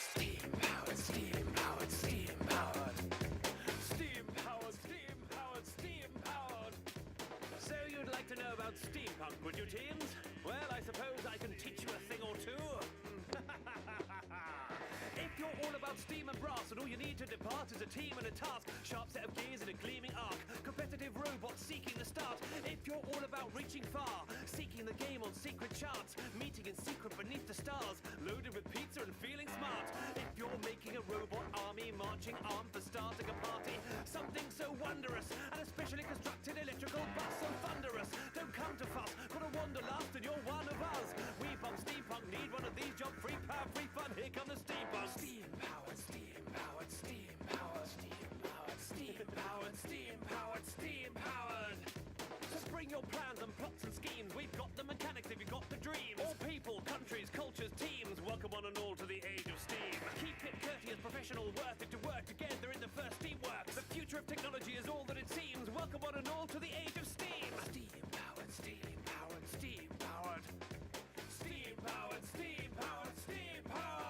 Steam-powered, steam-powered, steam-powered. Steam-powered, steam-powered, steam-powered. So you'd like to know about steampunk, would you, teens? Well, I suppose I can teach you a thing or two. If you're all about steam and brass, and all you need to depart is a team and a task, sharp set of gears and a gleaming arc, competitive robots seeking the start. If you're all about reaching far, seeking the game on secret charts, meeting in secret beneath the stars, loaded with pizza and feeling smart. If you're making a robot army, marching armed for starting a party, something so wondrous, and a specially constructed electrical bus so thunderous. Don't come to fuss, got a wanderlust and you're one of us. We bump steampunk, need one of these, job free, power free fun, here come the steampunk. Steam-powered, steam-powered, steam-powered, steam-powered, steam-powered, steam-powered, steam-powered. So bring your plans and plots and schemes, we've got the mechanics if you've got the dreams. All people, countries, cultures, teams, welcome one and all to the age of steam. Keep it courteous, professional, worth it to work together in the first teamwork. The future of technology is all that it seems, welcome one and all to the age of steam. Steam-powered, steam-powered, steam-powered. Steam-powered, steam-powered, steam-powered.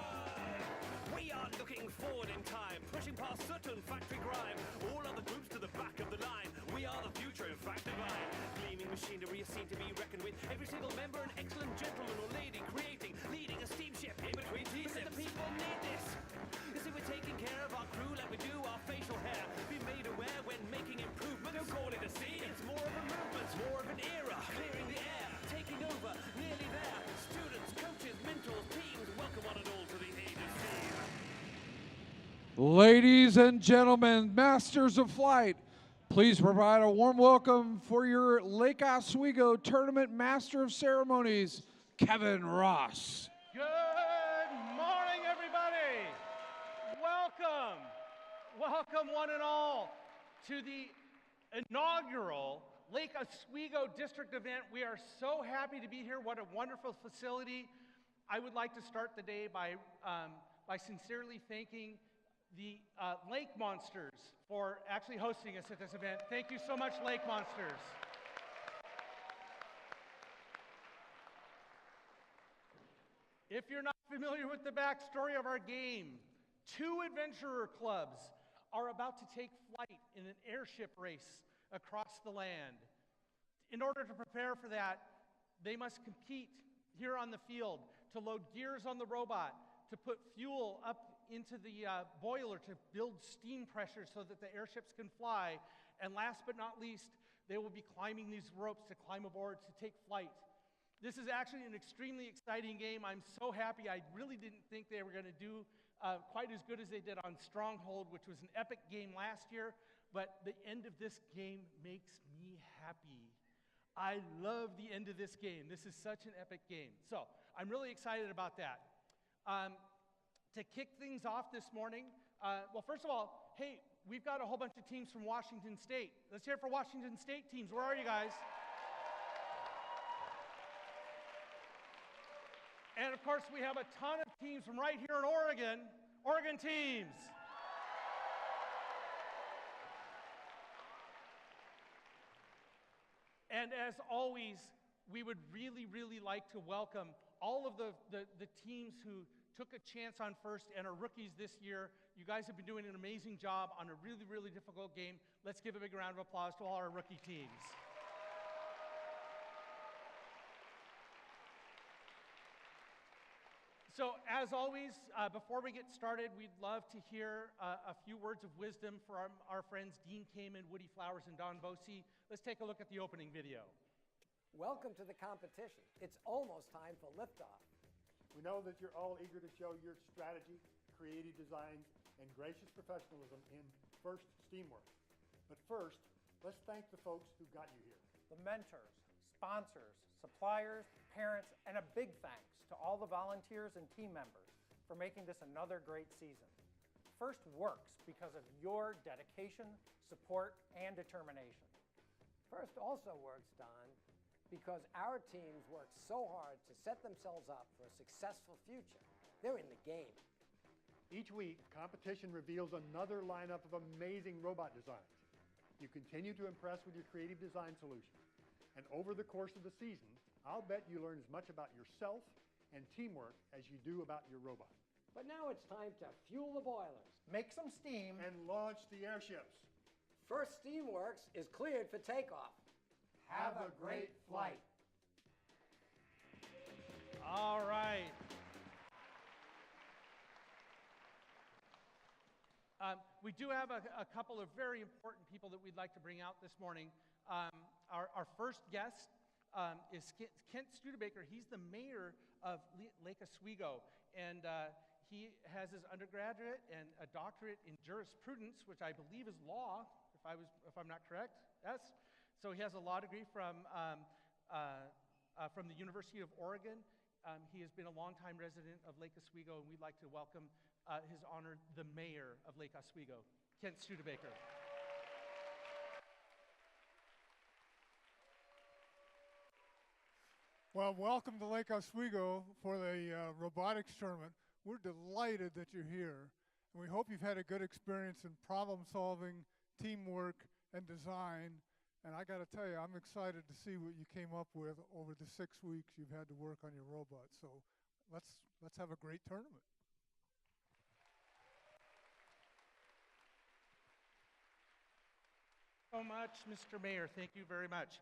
We are looking forward in time, pushing past certain factory grime. All other groups to the back of the line. We are the future, in fact, divine. Gleaming machinery is seen to be reckoned with. Every single member an excellent gentleman or lady, creating, leading a steamship in between teams. Because the people need this. You see, we're taking care of our crew like we do our facial hair. Be made aware when making improvements. Don't call it a scene, it's more of a movement, more of an era. Clearing the air, taking over, nearly there. Students, coaches, mentors, teams, welcome one and all to the age of steam. Ladies and gentlemen, masters of flight, please provide a warm welcome for your Lake Oswego Tournament Master of Ceremonies, Kevin Ross. Good morning, everybody. Welcome. Welcome, one and all, to the inaugural Lake Oswego District event. We are so happy to be here. What a wonderful facility. I would like to start the day by sincerely thanking the Lake Monsters for actually hosting us at this event. Thank you so much, Lake Monsters. If you're not familiar with the backstory of our game, 2 adventurer clubs are about to take flight in an airship race across the land. In order to prepare for that, they must compete here on the field to load gears on the robot, to put fuel up into the boiler to build steam pressure so that the airships can fly. And last but not least, they will be climbing these ropes to climb aboard to take flight. This is actually an extremely exciting game. I'm so happy. I really didn't think they were going to do quite as good as they did on Stronghold, which was an epic game last year. But the end of this game makes me happy. I love the end of this game. This is such an epic game. So I'm really excited about that. To kick things off this morning, well, first of all, hey, we've got a whole bunch of teams from Washington State. Let's hear it for Washington State teams. Where are you guys? And of course, we have a ton of teams from right here in Oregon. Oregon teams. And as always, we would really, really like to welcome all of the teams who took a chance on first and are rookies this year. You guys have been doing an amazing job on a really, really difficult game. Let's give a big round of applause to all our rookie teams. So as always, before we get started, we'd love to hear a few words of wisdom from our friends Dean Kamen, Woody Flowers, and Don Bosey. Let's take a look at the opening video. Welcome to the competition. It's almost time for liftoff. We know that you're all eager to show your strategy, creative design, and gracious professionalism in FIRST Steamwork. But first, let's thank the folks who got you here. The mentors, sponsors, suppliers, parents, and a big thanks to all the volunteers and team members for making this another great season. FIRST works because of your dedication, support, and determination. FIRST also works, Don, because our teams work so hard to set themselves up for a successful future. They're in the game. Each week, competition reveals another lineup of amazing robot designs. You continue to impress with your creative design solutions. And over the course of the season, I'll bet you learn as much about yourself and teamwork as you do about your robot. But now it's time to fuel the boilers. Make some steam. And launch the airships. First Steamworks is cleared for takeoff. Have a great flight. All right. We do have a couple of very important people that we'd like to bring out this morning. Our first guest is Kent Studebaker. He's the mayor of Lake Oswego, and he has his undergraduate and a doctorate in jurisprudence, which I believe is law, if I'm not correct. Yes. So he has a law degree from the University of Oregon. He has been a longtime resident of Lake Oswego, and we'd like to welcome His Honor, the Mayor of Lake Oswego, Kent Studebaker. Well, welcome to Lake Oswego for the robotics tournament. We're delighted that you're here, and we hope you've had a good experience in problem solving, teamwork, and design. And I got to tell you, I'm excited to see what you came up with over the 6 weeks you've had to work on your robot. So let's have a great tournament. So much, Mr. Mayor. Thank you very much.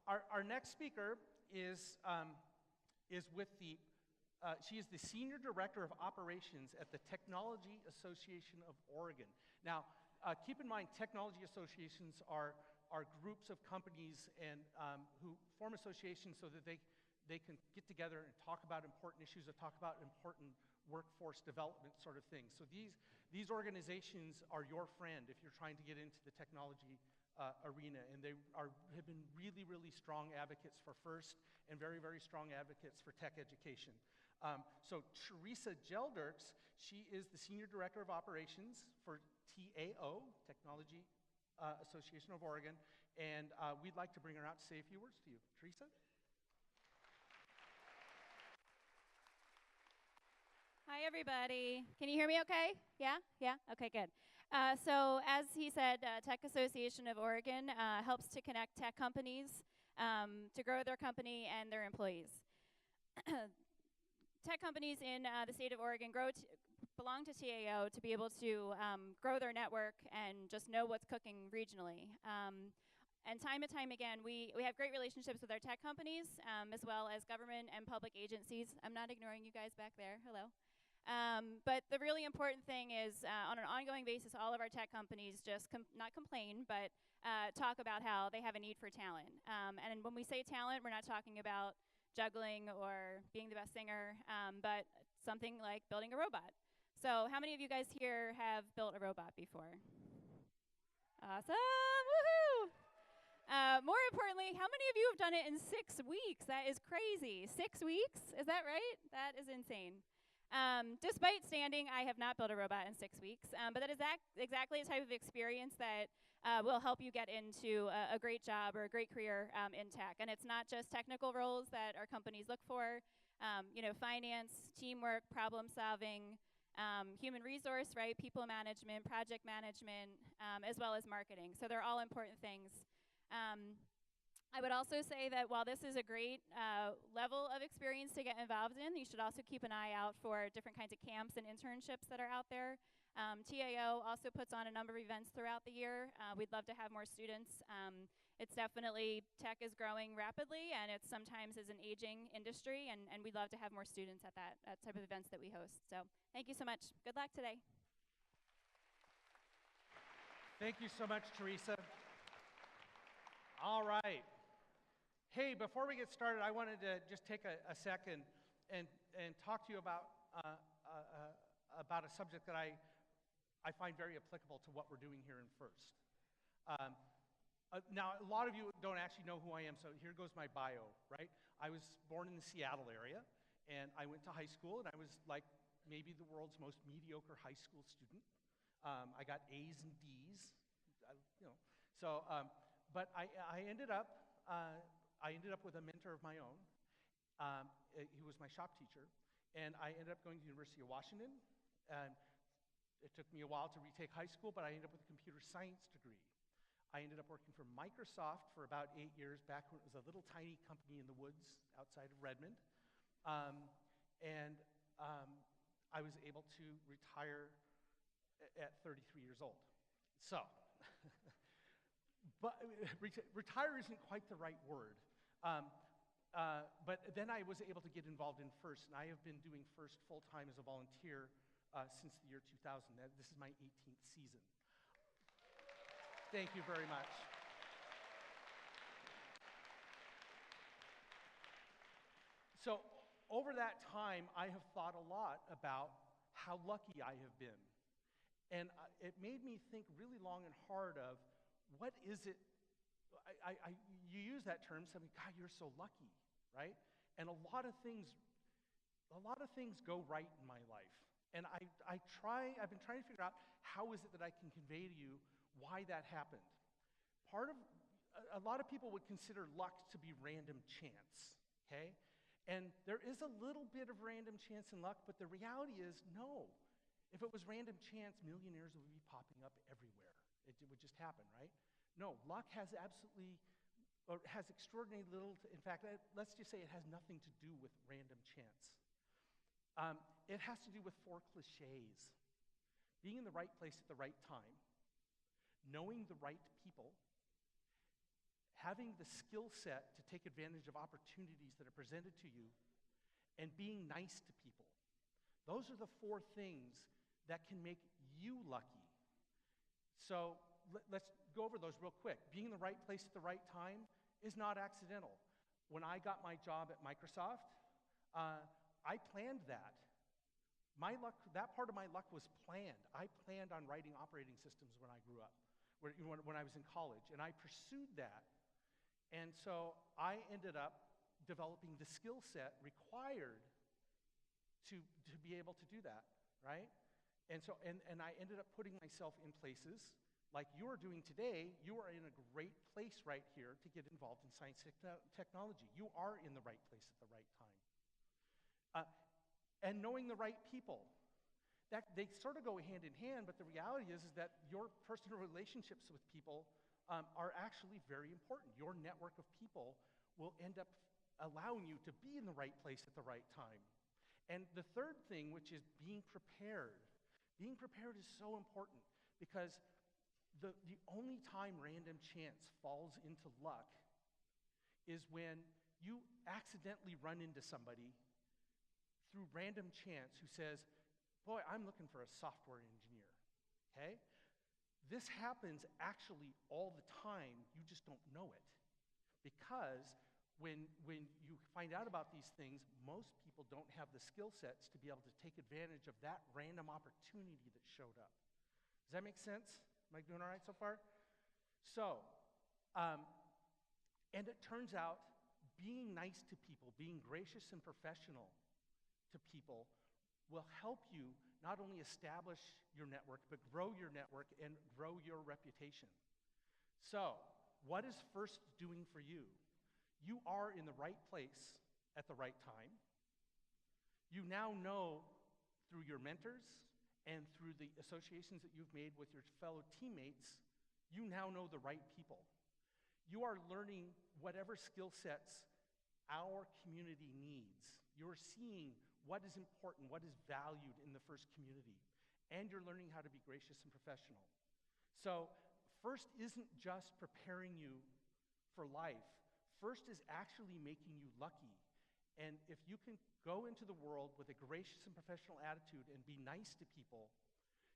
Our next speaker is with she is the Senior Director of Operations at the Technology Association of Oregon. Now, keep in mind, technology associations are groups of companies and who form associations so that they can get together and talk about important issues or talk about important workforce development sort of things. So these organizations are your friend if you're trying to get into the technology arena, and they have been really, really strong advocates for FIRST and very, very strong advocates for tech education. So Theresa Jelderks, she is the Senior Director of Operations for TAO, Technology Association of Oregon, and we'd like to bring her out to say a few words to you. Theresa? Hi, everybody. Can you hear me okay? Yeah? Yeah? Okay, good. So as he said, Tech Association of Oregon helps to connect tech companies to grow their company and their employees. Tech companies in the state of Oregon belong to TAO to be able to grow their network and just know what's cooking regionally. And time and time again, we have great relationships with our tech companies as well as government and public agencies. I'm not ignoring you guys back there. Hello. But the really important thing is on an ongoing basis, all of our tech companies just not complain, but talk about how they have a need for talent. And when we say talent, we're not talking about juggling or being the best singer, but something like building a robot. So how many of you guys here have built a robot before? Awesome, woohoo! More importantly, how many of you have done it in 6 weeks? That is crazy. 6 weeks, is that right? That is insane. Despite standing, I have not built a robot in 6 weeks, but that is exactly the type of experience that will help you get into a great job or a great career in tech. And it's not just technical roles that our companies look for, finance, teamwork, problem solving, human resource, right, people management, project management, as well as marketing. So they're all important things. I would also say that while this is a great level of experience to get involved in, you should also keep an eye out for different kinds of camps and internships that are out there. TAO also puts on a number of events throughout the year. We'd love to have more students. It's definitely, tech is growing rapidly, and it sometimes is an aging industry, and we'd love to have more students at that type of events that we host. So thank you so much. Good luck today. Thank you so much, Theresa. All right. Hey, before we get started, I wanted to just take a second and talk to you about a subject that I find very applicable to what we're doing here in FIRST. Now, a lot of you don't actually know who I am, so here goes my bio, right? I was born in the Seattle area, and I went to high school, and I was like maybe the world's most mediocre high school student. I got A's and D's, but I ended up with a mentor of my own. He was my shop teacher, and I ended up going to the University of Washington. It took me a while to retake high school, but I ended up with a computer science degree. I ended up working for Microsoft for about 8 years, back when it was a little tiny company in the woods outside of Redmond. I was able to retire at 33 years old. So, but retire isn't quite the right word. But then I was able to get involved in FIRST, and I have been doing FIRST full-time as a volunteer since the year 2000. This is my 18th season. Thank you very much. So over that time, I have thought a lot about how lucky I have been. And it made me think really long and hard of what is it, you use that term, saying, God, you're so lucky, right? And a lot of things go right in my life. And I've been trying to figure out how is it that I can convey to you why that happened. A lot of people would consider luck to be random chance, okay? And there is a little bit of random chance and luck, but the reality is, no. If it was random chance, millionaires would be popping up everywhere. It would just happen, right? No, luck has extraordinarily little, in fact, let's just say it has nothing to do with random chance. It has to do with 4 cliches. Being in the right place at the right time, knowing the right people, having the skill set to take advantage of opportunities that are presented to you, and being nice to people. Those are the 4 things that can make you lucky. So let's go over those real quick. Being in the right place at the right time is not accidental. When I got my job at Microsoft, I planned that. That part of my luck was planned. I planned on writing operating systems when I grew up, when I was in college, and I pursued that. And so I ended up developing the skill set required to be able to do that, right? And so, and I ended up putting myself in places like you're doing today. You are in a great place right here to get involved in science technology. You are in the right place at the right time. And knowing the right people. They sort of go hand in hand, but the reality is that your personal relationships with people are actually very important. Your network of people will end up allowing you to be in the right place at the right time. And the third thing, which is being prepared. Being prepared is so important because the only time random chance falls into luck is when you accidentally run into somebody through random chance who says, boy, I'm looking for a software engineer, okay? This happens actually all the time, you just don't know it. Because when you find out about these things, most people don't have the skill sets to be able to take advantage of that random opportunity that showed up. Does that make sense? Am I doing all right so far? So, and it turns out being nice to people, being gracious and professional to people will help you not only establish your network, but grow your network and grow your reputation. So, what is FIRST doing for you? You are in the right place at the right time. You now know through your mentors and through the associations that you've made with your fellow teammates, you now know the right people. You are learning whatever skill sets our community needs. You're seeing what is important, what is valued in the FIRST community, and you're learning how to be gracious and professional. So FIRST isn't just preparing you for life. FIRST is actually making you lucky. And if you can go into the world with a gracious and professional attitude and be nice to people,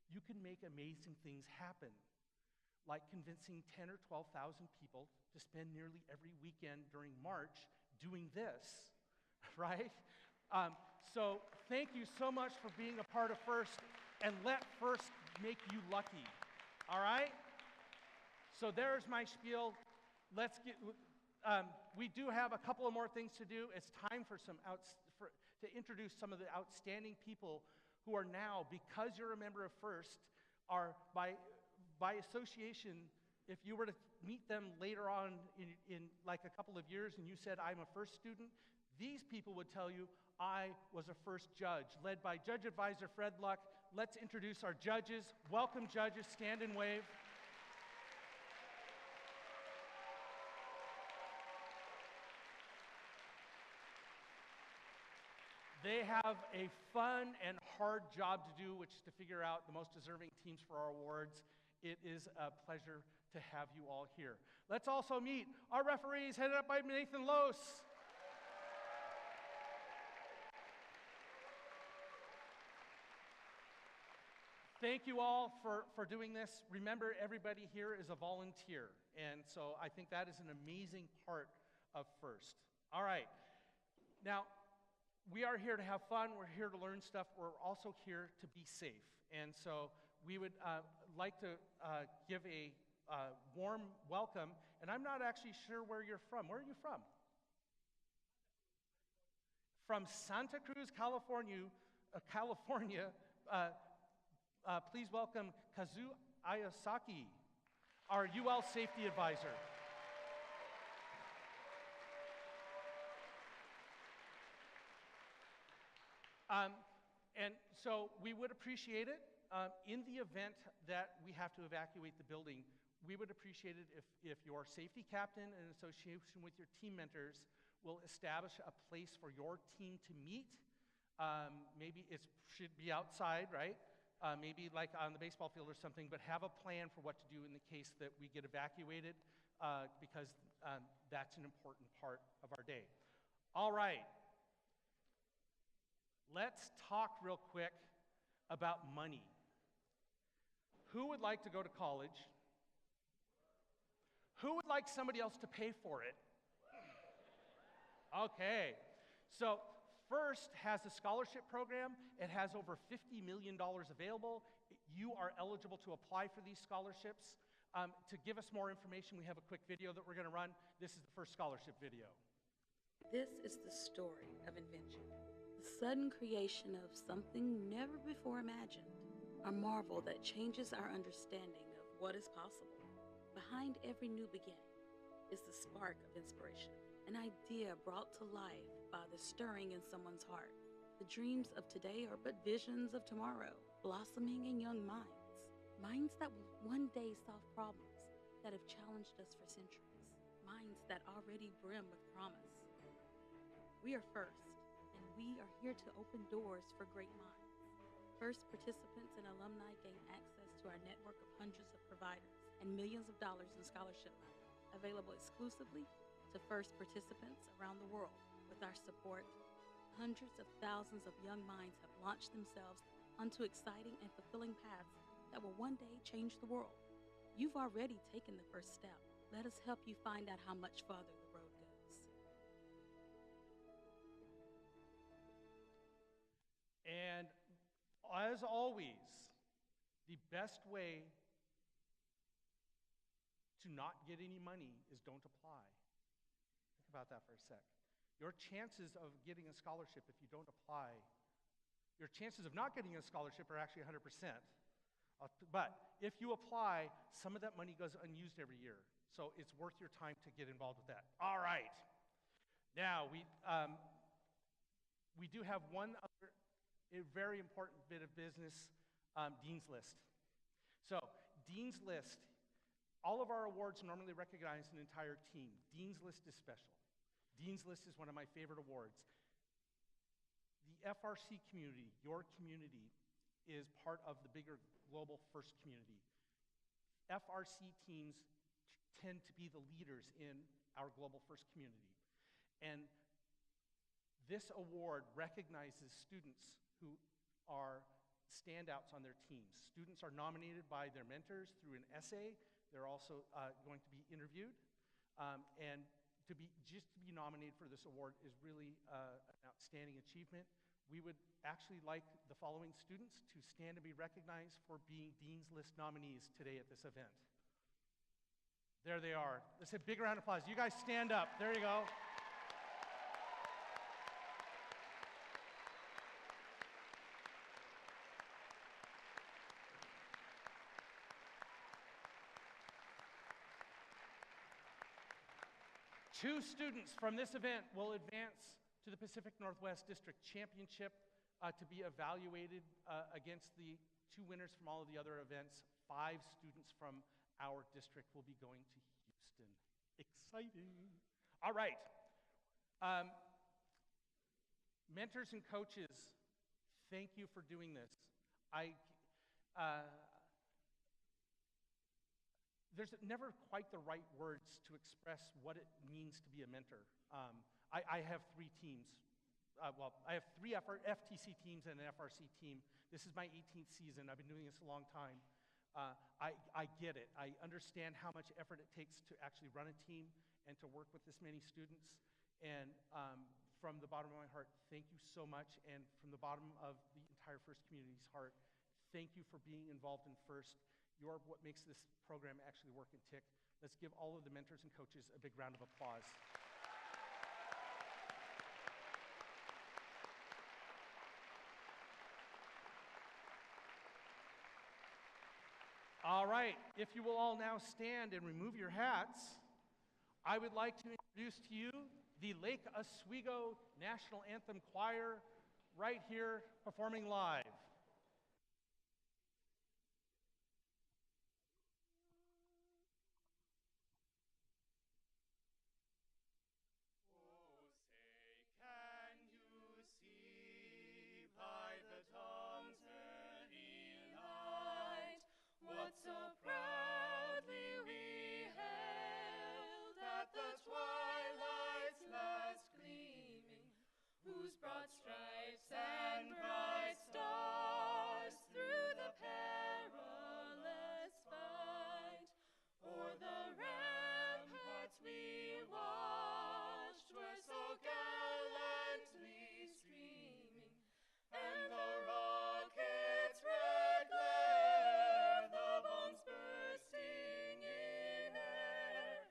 you can make amazing things happen, like convincing 10 or 12,000 people to spend nearly every weekend during March doing this, right? So thank you so much for being a part of FIRST, and let FIRST make you lucky, all right? So there's my spiel. Let's get, we do have a couple of more things to do. It's time for to introduce some of the outstanding people who are now, because you're a member of FIRST, are by association, if you were to meet them later on in like a couple of years and you said, I'm a FIRST student, these people would tell you, I was a FIRST judge, led by Judge Advisor Fred Luck. Let's introduce our judges. Welcome, judges. Stand and wave. They have a fun and hard job to do, which is to figure out the most deserving teams for our awards. It is a pleasure to have you all here. Let's also meet our referees, headed up by Nathan Lose. Thank you all for doing this. Remember, everybody here is a volunteer, and so I think that is an amazing part of FIRST. All right. Now, we are here to have fun. We're here to learn stuff. We're also here to be safe. And so we would like to give a warm welcome. And I'm not actually sure where you're from. Where are you from? From Santa Cruz, California. Please welcome Kazu Ayasaki, our UL safety advisor. And so we would appreciate it in the event that we have to evacuate the building. We would appreciate it if your safety captain, in association with your team mentors, will establish a place for your team to meet. Maybe it should be outside, right? Maybe like on the baseball field or something, but have a plan for what to do in the case that we get evacuated, because that's an important part of our day. All right. Let's talk real quick about money. Who would like to go to college? Who would like somebody else to pay for it? Okay. So FIRST has a scholarship program. It has over $50 million available. You are eligible to apply for these scholarships. To give us more information, we have a quick video that we're going to run. This is the first scholarship video. This is the story of invention. The sudden creation of something never before imagined. A marvel that changes our understanding of what is possible. Behind every new beginning is the spark of inspiration. An idea brought to life by the stirring in someone's heart. The dreams of today are but visions of tomorrow, blossoming in young minds. Minds that will one day solve problems that have challenged us for centuries. Minds that already brim with promise. We are FIRST, and we are here to open doors for great minds. FIRST participants and alumni gain access to our network of hundreds of providers and millions of dollars in scholarship money, available exclusively to FIRST participants around the world. With our support, hundreds of thousands of young minds have launched themselves onto exciting and fulfilling paths that will one day change the world. You've already taken the first step. Let us help you find out how much farther the road goes. And as always, the best way to not get any money is don't apply. Think about that for a sec. Your chances of getting a scholarship, if you don't apply, your chances of not getting a scholarship are actually 100%. But if you apply, some of that money goes unused every year. So it's worth your time to get involved with that. All right. Now, we do have one other very important bit of business, Dean's List. So, Dean's List, all of our awards normally recognize an entire team. Dean's List is special. Dean's List is one of my favorite awards. The FRC community, your community, is part of the bigger global FIRST community. FRC teams tend to be the leaders in our global FIRST community. And this award recognizes students who are standouts on their teams. Students are nominated by their mentors through an essay. They're also going to be interviewed. And just to be nominated for this award is really an outstanding achievement. We would actually like the following students to stand and be recognized for being Dean's List nominees today at this event. There they are. Let's have a big round of applause. You guys stand up. There you go. Two students from this event will advance to the Pacific Northwest District Championship to be evaluated against the two winners from all of the other events. 5 students from our district will be going to Houston. Exciting. All right. Mentors and coaches, thank you for doing this. There's never quite the right words to express what it means to be a mentor. I have 3 teams. I have 3 FTC teams and an FRC team. This is my 18th season. I've been doing this a long time. I get it. I understand how much effort it takes to actually run a team and to work with this many students. And from the bottom of my heart, thank you so much. And from the bottom of the entire FIRST community's heart, thank you for being involved in FIRST. You're what makes this program actually work and tick. Let's give all of the mentors and coaches a big round of applause. All right, if you will all now stand and remove your hats, I would like to introduce to you the Lake Oswego National Anthem Choir right here performing live. So proudly we hailed at the twilight's last gleaming, whose broad stripes and bright stars through the perilous fight o'er the ramparts we watched were so gallantly streaming, and the rockets' red glare, the bombs bursting in air,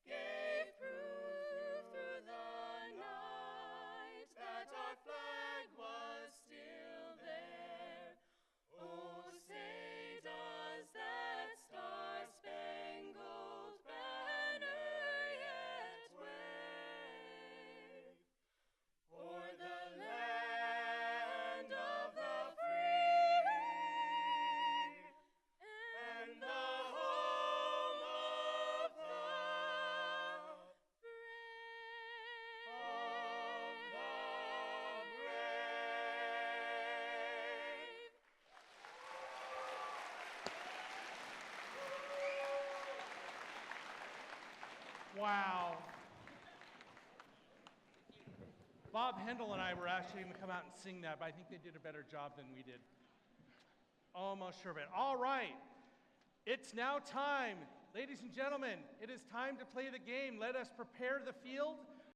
gave proof through the night that our flag was still there. Oh, say does that star-spangled banner yet wave o'er the land of the free and the home of the brave. Wow. Bob Hendel and I were actually going to come out and sing that, but I think they did a better job than we did. Almost sure of it. All right. It's now time. Ladies and gentlemen, it is time to play the game. Let us prepare the field